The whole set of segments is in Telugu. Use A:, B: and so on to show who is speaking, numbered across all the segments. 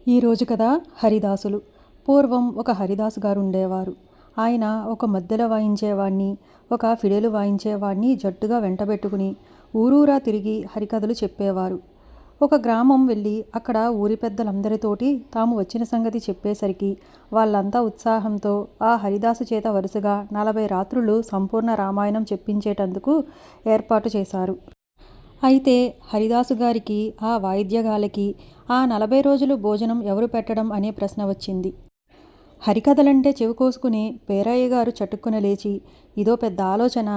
A: ఈరోజు కదా హరిదాసులు. పూర్వం ఒక హరిదాసు గారు ఉండేవారు. ఆయన ఒక మద్దెల వాయించేవాణ్ణి, ఒక ఫిడేలు వాయించేవాణ్ణి జట్టుగా వెంటబెట్టుకుని ఊరూరా తిరిగి హరికథలు చెప్పేవారు. ఒక గ్రామం వెళ్ళి అక్కడ ఊరి పెద్దలందరితోటి తాము వచ్చిన సంగతి చెప్పేసరికి వాళ్ళంతా ఉత్సాహంతో ఆ హరిదాసు చేత వరుసగా 40 రాత్రులు సంపూర్ణ రామాయణం చెప్పించేటందుకు ఏర్పాటు చేశారు. అయితే హరిదాసు గారికి, ఆ వాయిద్యగాళ్ళకి ఆ 40 రోజులు భోజనం ఎవరు పెట్టడం అనే ప్రశ్న వచ్చింది. హరికథలంటే చెవికోసుకుని పేరయ్య గారు చటుక్కున లేచి, ఇదో పెద్ద ఆలోచన,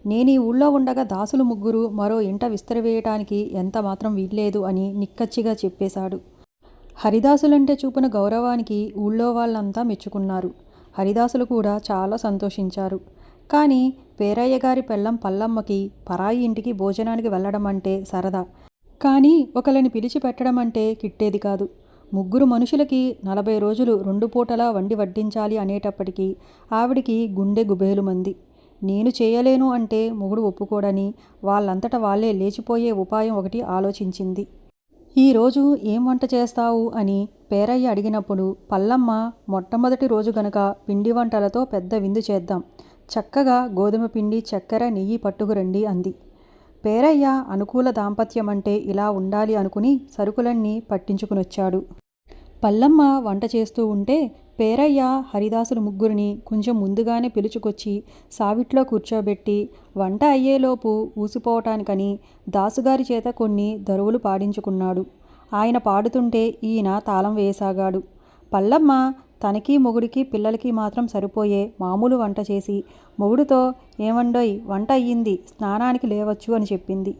A: నేనీ ఊళ్ళో ఉండగా దాసులు ముగ్గురు మరో ఇంట విస్తరవేయటానికి ఎంత మాత్రం వీల్లేదు అని నిక్కచ్చిగా చెప్పేశాడు. హరిదాసులంటే చూపిన గౌరవానికి ఊళ్ళో వాళ్ళంతా మెచ్చుకున్నారు. హరిదాసులు కూడా చాలా సంతోషించారు. కానీ పేరయ్య గారి పెళ్ళం పల్లమ్మకి పరాయి ఇంటికి భోజనానికి వెళ్ళడం అంటే సరదా, కానీ ఒకళ్ళని పిలిచి పెట్టడం అంటే కిట్టేది కాదు. ముగ్గురు మనుషులకి 40 రోజులు 2 పూటలా వండి వడ్డించాలి అనేటప్పటికీ ఆవిడికి గుండె గుబేలుమంది. నేను చేయలేను అంటే మొగుడు ఒప్పుకోడని వాళ్ళంతట వాళ్ళే లేచిపోయే ఉపాయం ఒకటి ఆలోచించింది. ఈరోజు ఏం వంట చేస్తావు అని పేరయ్య అడిగినప్పుడు పల్లమ్మ, మొట్టమొదటి రోజు గనక పిండి వంటలతో పెద్ద విందు చేద్దాం, చక్కగా గోధుమ పిండి, చక్కెర, నెయ్యి పట్టుకురండి అంది. పేరయ్య అనుకూల దాంపత్యమంటే ఇలా ఉండాలి అనుకుని సరుకులన్నీ పట్టించుకునొచ్చాడు. పల్లమ్మ వంట చేస్తూ ఉంటే పేరయ్య హరిదాసులు ముగ్గురిని కొంచెం ముందుగానే పిలుచుకొచ్చి సావిట్లో కూర్చోబెట్టి వంట అయ్యేలోపు ఊసిపోవటానికని దాసుగారి చేత కొన్ని దరువులు పాడించుకున్నాడు. ఆయన పాడుతుంటే ఈయన తాళం వేయసాగాడు. పల్లమ్మ తనకి మొగుడికి పిల్లలకి మాత్రం సరిపోయే మామూలు వంట చేసి మొగుడుతో, ఏమండోయ్ వంట అయ్యింది, స్నానానికి లేవచ్చు అని చెప్పింది.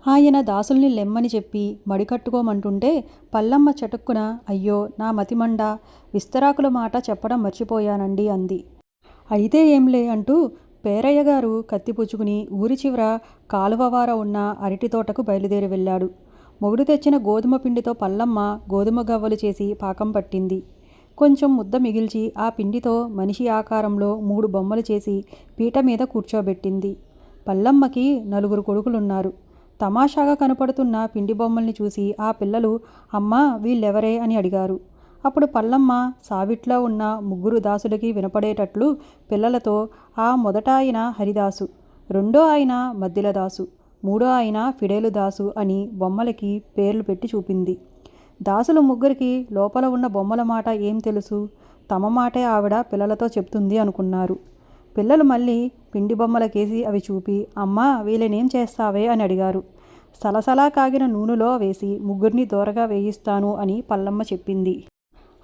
A: ఆయన దాసుల్ని లెమ్మని చెప్పి మడికట్టుకోమంటుంటే పల్లమ్మ చటుక్కున, అయ్యో నా మతిమండ, విస్తరాకుల మాట చెప్పడం మర్చిపోయానండి అంది. అయితే ఏంలే అంటూ పేరయ్య గారు కత్తిపుచ్చుకుని ఊరి చివర కాలువవార ఉన్న అరటి తోటకు బయలుదేరి వెళ్ళాడు. మొగుడు తెచ్చిన గోధుమ పిండితో పల్లమ్మ గోధుమ గవ్వలు చేసి పాకం పట్టింది. కొంచెం ముద్ద మిగిల్చి ఆ పిండితో మనిషి ఆకారంలో 3 బొమ్మలు చేసి పీట మీద కూర్చోబెట్టింది. పల్లమ్మకి 4 కొడుకులున్నారు. తమాషాగా కనపడుతున్న పిండి బొమ్మల్ని చూసి ఆ పిల్లలు, అమ్మా వీళ్ళెవరే అని అడిగారు. అప్పుడు పల్లమ్మ సావిట్లో ఉన్న 3 దాసులకి వినపడేటట్లు పిల్లలతో, ఆ మొదట ఆయన హరిదాసు, రెండో ఆయన మద్దిల దాసు, మూడో ఆయన ఫిడేలు దాసు అని బొమ్మలకి పేర్లు పెట్టి చూపింది. దాసులు ముగ్గురికి లోపల ఉన్న బొమ్మల మాట ఏం తెలుసు, తమ మాటే ఆవిడ పిల్లలతో చెప్తుంది అనుకున్నారు. పిల్లలు మళ్ళీ పిండి బొమ్మలకేసి అవి చూపి, అమ్మా వీళ్ళనేం చేస్తావే అని అడిగారు. సలసలా కాగిన నూనెలో వేసి ముగ్గురిని దోరగా వేయిస్తాను అని పల్లమ్మ చెప్పింది.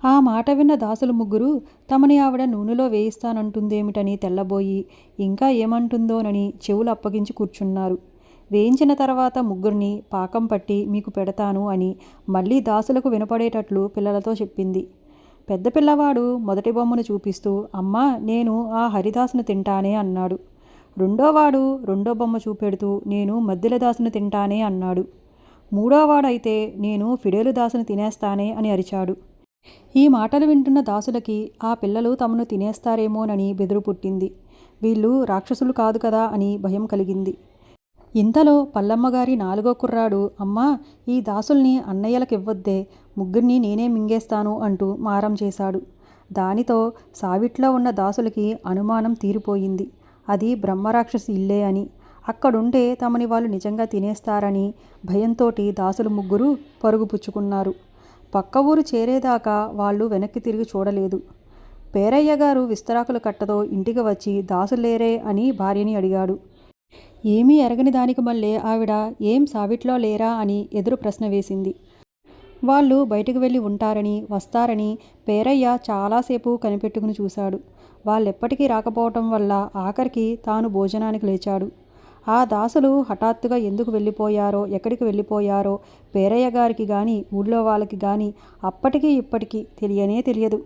A: ఆ మాట విన్న దాసులు ముగ్గురు తమని ఆవిడ నూనెలో వేయిస్తానంటుందేమిటని తెల్లబోయి ఇంకా ఏమంటుందోనని చెవులు అప్పగించి కూర్చున్నారు. వేయించిన తర్వాత ముగ్గురిని పాకం పట్టి మీకు పెడతాను అని మళ్ళీ దాసులకు వినపడేటట్లు పిల్లలతో చెప్పింది. పెద్ద పిల్లవాడు మొదటి బొమ్మను చూపిస్తూ, అమ్మా నేను ఆ హరిదాసును తింటానే అన్నాడు. రెండోవాడు రెండో బొమ్మ చూపెడుతూ, నేను మద్దిల దాసును తింటానే అన్నాడు. మూడోవాడైతే నేను ఫిడేలు దాసును తినేస్తానే అని అరిచాడు. ఈ మాటలు వింటున్న దాసులకి ఆ పిల్లలు తమను తినేస్తారేమోనని బెదురు పుట్టింది. వీళ్ళు రాక్షసులు కాదు కదా అని భయం కలిగింది. ఇంతలో పల్లమ్మగారి 4వ కుర్రాడు, అమ్మా ఈ దాసుల్ని అన్నయ్యలకివ్వొద్దే, ముగ్గురిని నేనే మింగేస్తాను అంటూ మారం చేశాడు. దానితో సావిట్లో ఉన్న దాసులకి అనుమానం తీరిపోయింది. అది బ్రహ్మరాక్షసి ఇల్లే అని, అక్కడుంటే తమని వాళ్ళు నిజంగా తినేస్తారని భయంతోటి దాసులు ముగ్గురు పరుగు పుచ్చుకున్నారు. పక్క ఊరు చేరేదాకా వాళ్ళు వెనక్కి తిరిగి చూడలేదు. పేరయ్య గారు విస్తరాకుల కట్టతో ఇంటికి వచ్చి దాసులేరే అని భార్యని అడిగాడు. ఏమీ ఎరగని దానికి మళ్ళీ ఆవిడ, ఏం సావిట్లో లేరా అని ఎదురు ప్రశ్న వేసింది. వాళ్ళు బయటకు వెళ్ళి ఉంటారని వస్తారని పేరయ్య చాలాసేపు కనిపెట్టుకుని చూశాడు. వాళ్ళెప్పటికీ రాకపోవటం వల్ల ఆఖరికి తాను భోజనానికి లేచాడు. ఆ దాసులు హఠాత్తుగా ఎందుకు వెళ్ళిపోయారో, ఎక్కడికి వెళ్ళిపోయారో పేరయ్య గారికి కానీ ఊళ్ళో వాళ్ళకి కానీ అప్పటికీ ఇప్పటికీ తెలియనే తెలియదు.